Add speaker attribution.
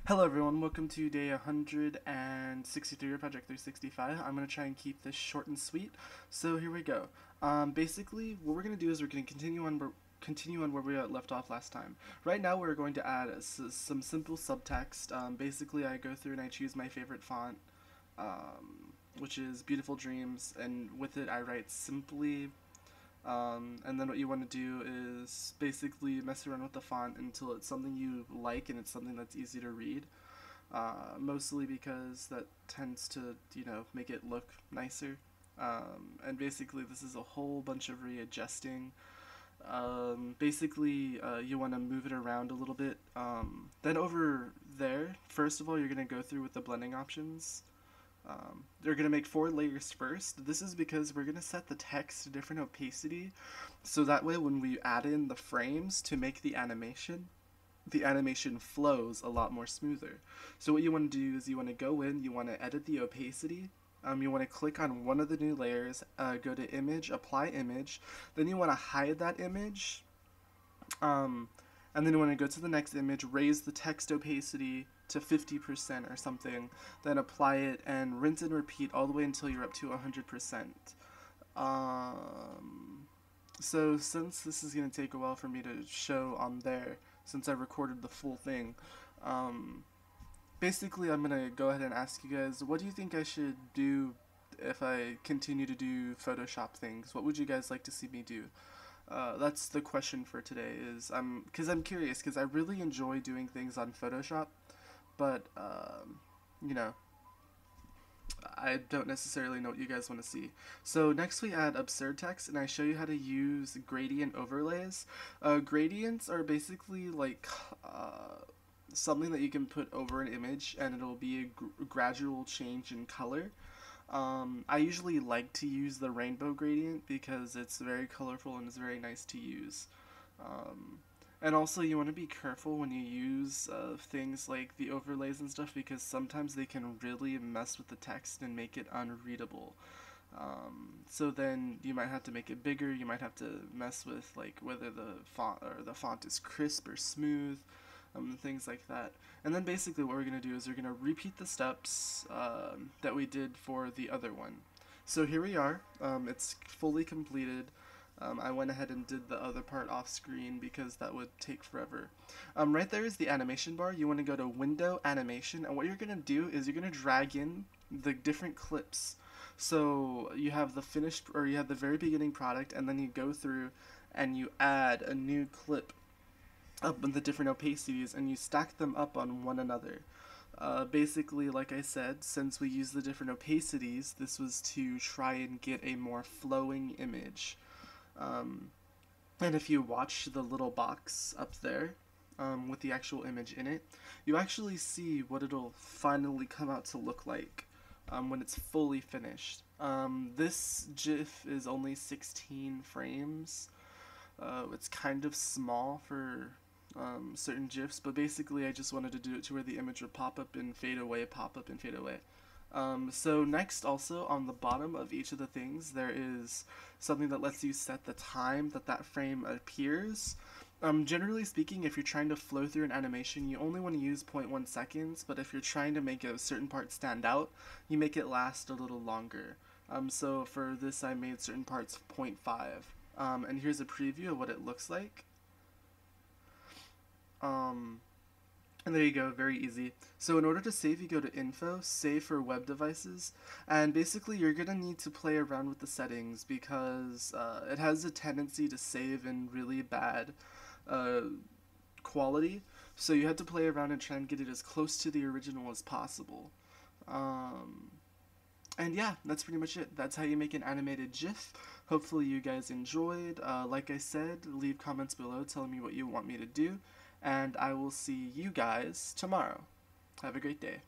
Speaker 1: Hello everyone, welcome to day 163 of Project 365. I'm going to try and keep this short and sweet, so here we go. Basically, what we're going to do is we're going to continue on where we left off last time. Right now we're going to add some simple subtext. Basically, I go through and I choose my favorite font, which is Beautiful Dreams, and with it I write simply. And then what you want to do is basically mess around with the font until it's something you like and it's something that's easy to read. Mostly because that tends to, make it look nicer. And basically, this is a whole bunch of readjusting. Basically, you want to move it around a little bit. Then over there, first of all, you're going to go through with the blending options. They're going to make 4 layers first. This is because we're going to set the text to different opacity, so that way when we add in the frames to make the animation flows a lot more smoother. So what you want to do is you want to go in, you want to edit the opacity. You want to click on one of the new layers, go to image, apply image, then you want to hide that image, um, and then you want to go to the next image, raise the text opacity to 50% or something, then apply it and rinse and repeat all the way until you're up to 100%. Um, so since this is going to take a while for me to show on there, since I recorded the full thing, um, basically I'm going to go ahead and ask you guys, what do you think I should do if I continue to do Photoshop things? What would you guys like to see me do? That's the question for today. Because I'm curious because I really enjoy doing things on Photoshop, but you know, I don't necessarily know what you guys want to see. So next we add absurd text, and I show you how to use gradient overlays. Gradients are basically like something that you can put over an image, and it'll be a gradual change in color. I usually like to use the rainbow gradient because it's very colorful and it's very nice to use. Um, and also, you want to be careful when you use things like the overlays and stuff because sometimes they can really mess with the text and make it unreadable. So then you might have to make it bigger. You might have to mess with like whether the font is crisp or smooth, things like that. And then basically what we're gonna do is we're gonna repeat the steps that we did for the other one. So here we are. It's fully completed. I went ahead and did the other part off screen because that would take forever. Right there is the animation bar. You want to go to Window Animation, and what you're gonna do is you're gonna drag in the different clips. So you have the finished, or you have the very beginning product, and then you go through and you add a new clip up in the different opacities, and you stack them up on one another. Basically, like I said, since we use the different opacities, this was to try and get a more flowing image. Um, and if you watch the little box up there with the actual image in it, you actually see what it'll finally come out to look like when it's fully finished. This GIF is only 16 frames. It's kind of small for certain GIFs, but basically I just wanted to do it to where the image would pop up and fade away, pop up and fade away. So next, also on the bottom of each of the things, there is something that lets you set the time that that frame appears. Generally speaking, if you're trying to flow through an animation, you only want to use 0.1 seconds, but if you're trying to make a certain part stand out, you make it last a little longer. So for this, I made certain parts 0.5. And here's a preview of what it looks like. Um, and there you go, very easy. So in order to save, you go to Info, Save for web devices, and basically you're gonna need to play around with the settings because it has a tendency to save in really bad uh, quality. So you have to play around and try and get it as close to the original as possible. Um, and yeah, that's pretty much it. That's how you make an animated GIF. Hopefully you guys enjoyed. Like I said, leave comments below telling me what you want me to do, and I will see you guys tomorrow. Have a great day.